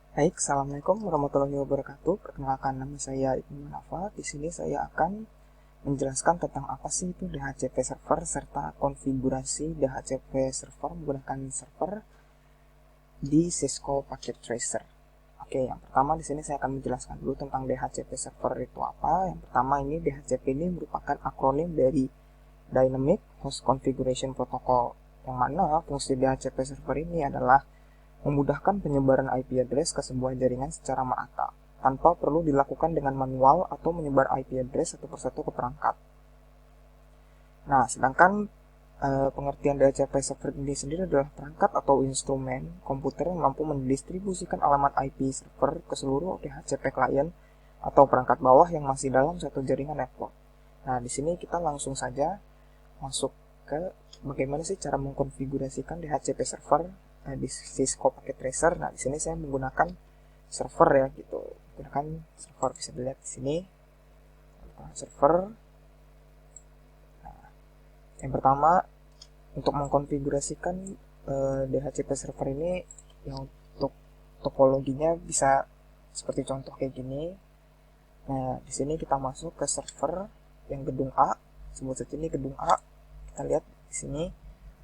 Baik, Assalamualaikum warahmatullahi wabarakatuh. Perkenalkan, nama saya Ibnu Munafa. Di sini saya akan menjelaskan tentang apa sih itu DHCP server serta konfigurasi DHCP server menggunakan server di Cisco Packet Tracer. Oke, yang pertama di sini saya akan menjelaskan dulu tentang DHCP server itu apa. Yang pertama, ini DHCP ini merupakan akronim dari Dynamic Host Configuration Protocol, yang mana fungsi DHCP server ini adalah memudahkan penyebaran IP address ke sebuah jaringan secara merata, tanpa perlu dilakukan dengan manual atau menyebar IP address satu persatu ke perangkat. Nah, sedangkan pengertian DHCP server ini sendiri adalah perangkat atau instrumen komputer yang mampu mendistribusikan alamat IP server ke seluruh DHCP klien atau perangkat bawah yang masih dalam satu jaringan network. Nah, di sini kita langsung saja masuk ke bagaimana sih cara mengkonfigurasikan DHCP server di Cisco Packet Tracer. Nah, di sini saya menggunakan server ya gitu. Menggunakan server, bisa dilihat di sini. Server. Nah, yang pertama, untuk mengkonfigurasikan DHCP server ini, yang untuk topologinya bisa seperti contoh kayak gini. Nah, di sini kita masuk ke server yang gedung A, sebut saja ini gedung A. Kita lihat di sini.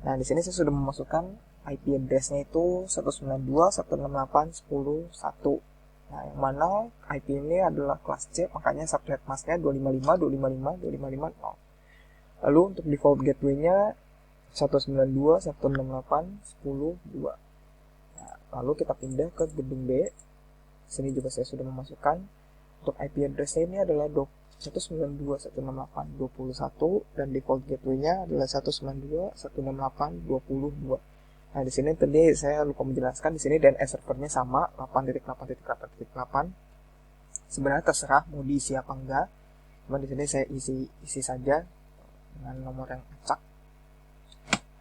Nah, di sini saya sudah memasukkan IP address-nya itu 192.168.10.1. Nah, yang mana IP ini adalah kelas C, makanya subnet masknya 255.255.255.0. Lalu untuk default gateway-nya 192.168.10.2. Nah, lalu kita pindah ke gedung B. Sini juga saya sudah memasukkan. Untuk IP address-nya ini adalah 192.168.20.1 dan default gateway-nya adalah 192.168.20.2. Nah, di sini tadi saya lupa menjelaskan, di sini DNS servernya sama 8.8.8.8. Sebenarnya terserah mau diisi apa enggak. Cuma di sini saya isi saja dengan nomor yang acak.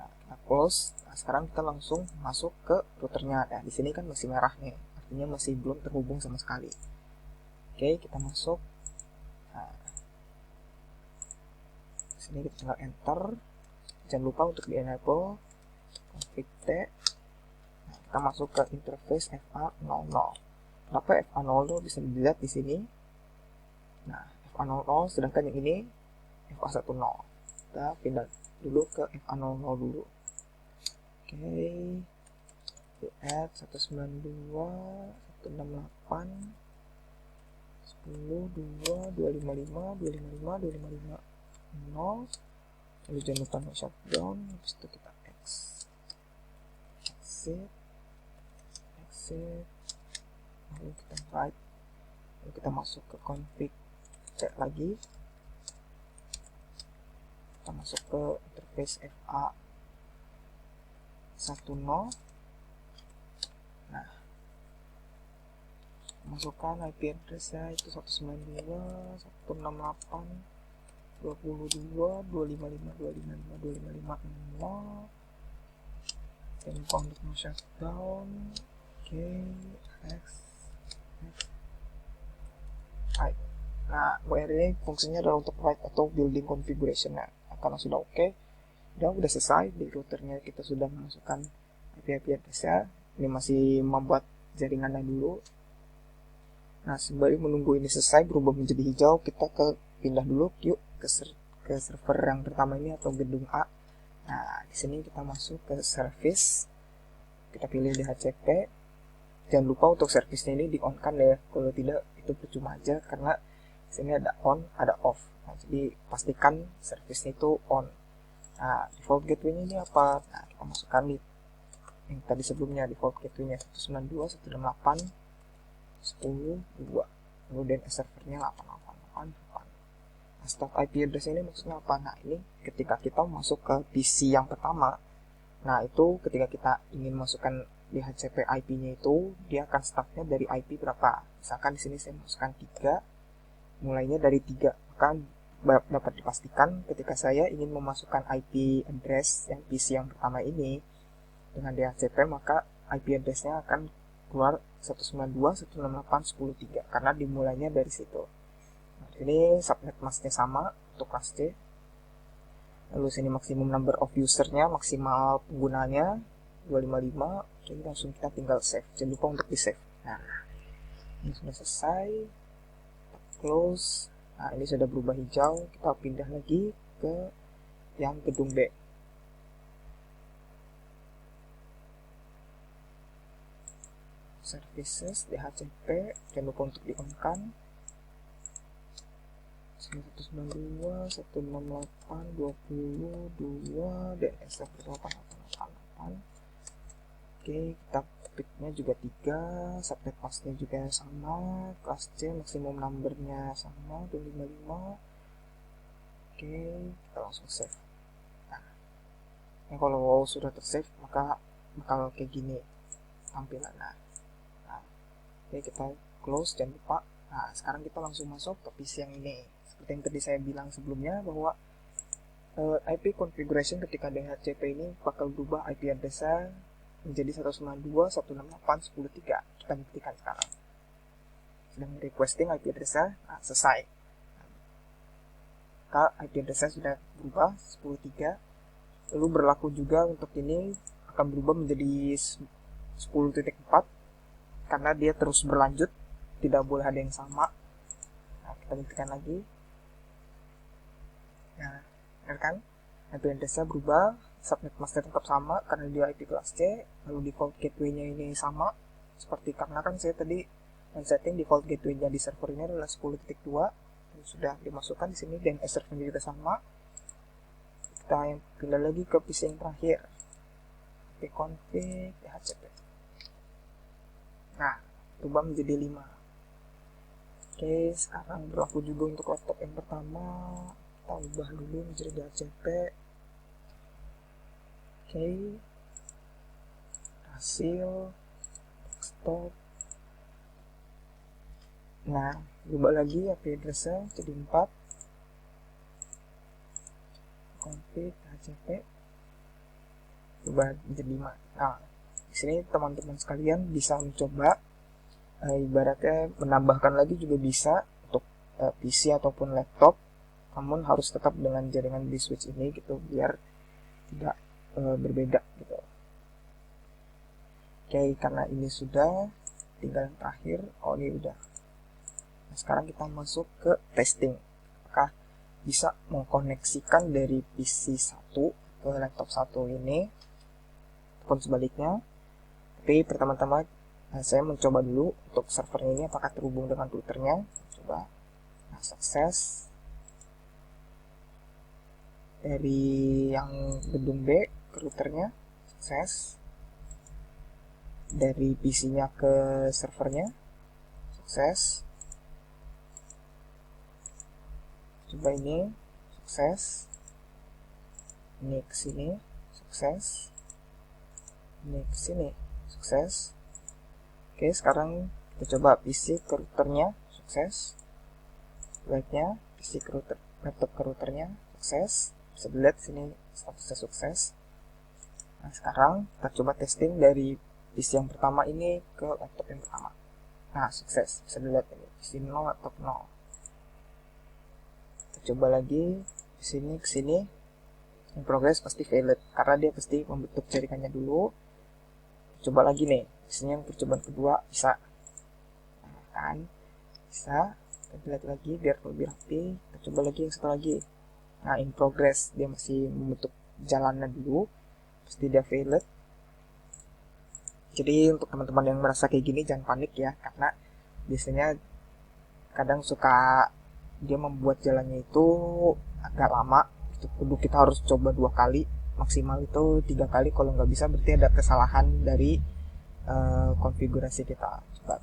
Nah, kita close. Nah, sekarang kita langsung masuk ke routernya. Nah, di sini kan masih merah nih, artinya masih belum terhubung sama sekali. Oke, kita masuk. Nah, sini kita tinggal enter. Jangan lupa untuk di enable config T. Nah, kita masuk ke interface FA00. Kenapa FA00 bisa dilihat di sini? Nah, FA00, sedangkan yang ini FA10. Kita pindah dulu ke FA00 dulu. Oke, add 192.168.10.2.255.255.255.0. Lalu jangan lupa no shutdown. Habis itu kita exit, lalu kita write, lalu kita masuk ke config cek lagi, kita masuk ke interface FA10. Nah, masukkan IP address-nya itu 192.168.22.255.255.255.0. Jangan lupa untuk no shutdown. Oke, next. Right. Nah, WR ini fungsinya adalah untuk write atau building configuration. Nah, karena sudah oke, dan udah selesai di routernya, kita sudah memasukkan IP address-nya. Ini masih membuat jaringannya dulu. Nah, sembari menunggu ini selesai berubah menjadi hijau, kita pindah dulu yuk ke server yang pertama ini atau gedung A. Nah, di sini kita masuk ke service. Kita pilih DHCP. Jangan lupa untuk service ini di-on-kan ya. Kalau tidak, itu percuma aja karena di sini ada on, ada off. Nah, jadi pastikan service itu on. Nah, default gateway-nya ini apa? Nah, kita masukkan di yang tadi sebelumnya, default gateway-nya 192.168.10.2. Lalu DNS servernya 888. Nah, start IP address ini maksudnya apa? Nah, ini ketika kita masuk ke PC yang pertama, nah itu ketika kita ingin masukkan DHCP IP-nya itu, dia akan startnya dari IP berapa? Misalkan di sini saya masukkan 3, mulainya dari 3. Maka dapat dipastikan ketika saya ingin memasukkan IP address yang PC yang pertama ini dengan DHCP, maka IP address-nya akan keluar 192.168.10.3 karena dimulainya dari situ. Nah, ini subnet masknya sama untuk kelas C. Lalu sini maksimum number of usernya, maksimal penggunanya 255. Jadi langsung kita tinggal save. Jangan lupa untuk di save. Nah, ini sudah selesai, close. Nah, ini sudah berubah hijau. Kita pindah lagi ke yang gedung B. Services DHCP, jangan lupa untuk di-on-kan. 192, 168, 22, dan SF888. Oke, kita picknya juga 3, subnet passnya juga sama, kelas C maksimum numbernya sama, 255. Oke, kita langsung save. Nah, kalau sudah tersave maka bakal kayak gini tampilannya. Nah, oke, kita close, jangan lupa. Nah, sekarang kita langsung masuk ke PC yang ini. Seperti yang tadi saya bilang sebelumnya bahwa IP configuration ketika DHCP ini bakal berubah IP address-nya menjadi 192.168.10.3. Kita buktikan sekarang. Sedang requesting IP address-nya, nah, selesai. Maka IP address-nya sudah berubah 10.3. Lalu berlaku juga untuk ini akan berubah menjadi 10.4 karena dia terus berlanjut, tidak boleh ada yang sama. Nah, kita buktikan lagi. Nah, benar kan? IP address-nya berubah, subnet masknya tetap sama karena dia IP kelas C, lalu default gateway-nya ini sama. Seperti karena kan saya tadi men-setting default gateway-nya di server ini adalah 10.2, sudah dimasukkan di sini, dan servernya juga sama. Kita yang pindah lagi ke PC yang terakhir, pconfig DHCP. Nah, berubah menjadi 5. Oke, sekarang berlaku juga untuk laptop yang pertama. Kita ubah dulu menjadi DHCP. Oke, hasil desktop. Nah, ubah lagi IP address-nya jadi 4. Config DHCP ubah menjadi 5. Nah, di sini teman-teman sekalian bisa mencoba ibaratnya menambahkan lagi juga bisa untuk PC ataupun laptop, namun harus tetap dengan jaringan di switch ini gitu biar tidak berbeda gitu. Oke, karena ini sudah, tinggal yang terakhir. Oh, ini udah. Nah, sekarang kita masuk ke testing. Apakah bisa mengkoneksikan dari PC 1 ke laptop 1 ini ataupun sebaliknya. Tapi pertama-tama saya mencoba dulu untuk servernya ini apakah terhubung dengan routernya. Coba. Nah, sukses. Dari yang gedung B ke routernya sukses. Dari PC-nya ke servernya sukses. Coba ini sukses. Ini ke sini sukses. Ini ke sini sukses. Oke, sekarang kita coba PC ke routernya sukses. Sebaliknya PC ke router, laptop ke routernya sukses. Bisa dilihat sini statusnya sukses. Nah, sekarang kita coba testing dari PC yang pertama ini ke laptop yang pertama. Nah, sukses. Bisa dilihat ini PC 0 laptop 0. Kita coba lagi di sini ke sini. In progress pasti failed karena dia pasti membentuk jaringannya dulu. Coba lagi nih, biasanya yang percobaan kedua bisa. Nah, kan bisa. Kita lihat lagi biar lebih rapi. Kita coba lagi yang satu lagi. Nah, in progress dia masih membentuk jalannya dulu, pasti dia failed. Jadi untuk teman-teman yang merasa kayak gini jangan panik ya, karena biasanya kadang suka dia membuat jalannya itu agak lama. Itu kita harus coba 2 kali, maksimal itu 3 kali. Kalau nggak bisa berarti ada kesalahan dari konfigurasi kita. Coba.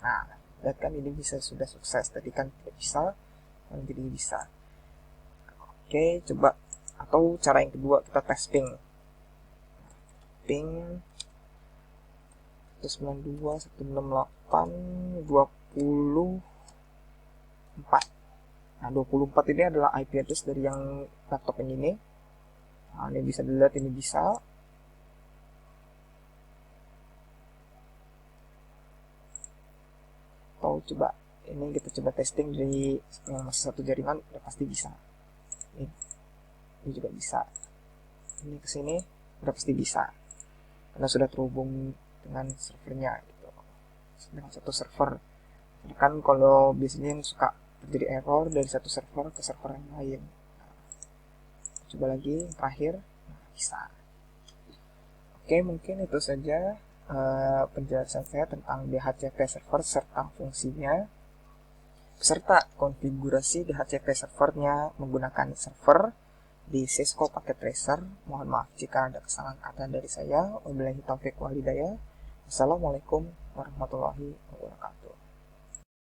Nah, lihat kan ini bisa sudah sukses. Tadi kan tidak bisa, jadi bisa. Oke, coba. Atau cara yang kedua kita tes ping. Ping 192, 168, 24. Nah, 24 ini adalah IP address dari yang laptop yang ini. Nah, ini bisa dilihat, ini bisa. Atau coba, ini kita coba testing dari yang masih satu jaringan, udah pasti bisa. Ini juga bisa. Ini ke sini udah pasti bisa karena sudah terhubung dengan servernya gitu. dengan satu server. Kan kalau biasanya yang suka terjadi error dari satu server ke server yang lain. Nah, coba lagi yang terakhir. Nah, bisa. Oke, mungkin itu saja penjelasan saya tentang DHCP server serta fungsinya, beserta konfigurasi DHCP servernya menggunakan server di Cisco Packet Tracer. Mohon maaf jika ada kesalahan kata dari saya. Wabillahi taufiq wal hidayah. Wassalamualaikum warahmatullahi wabarakatuh.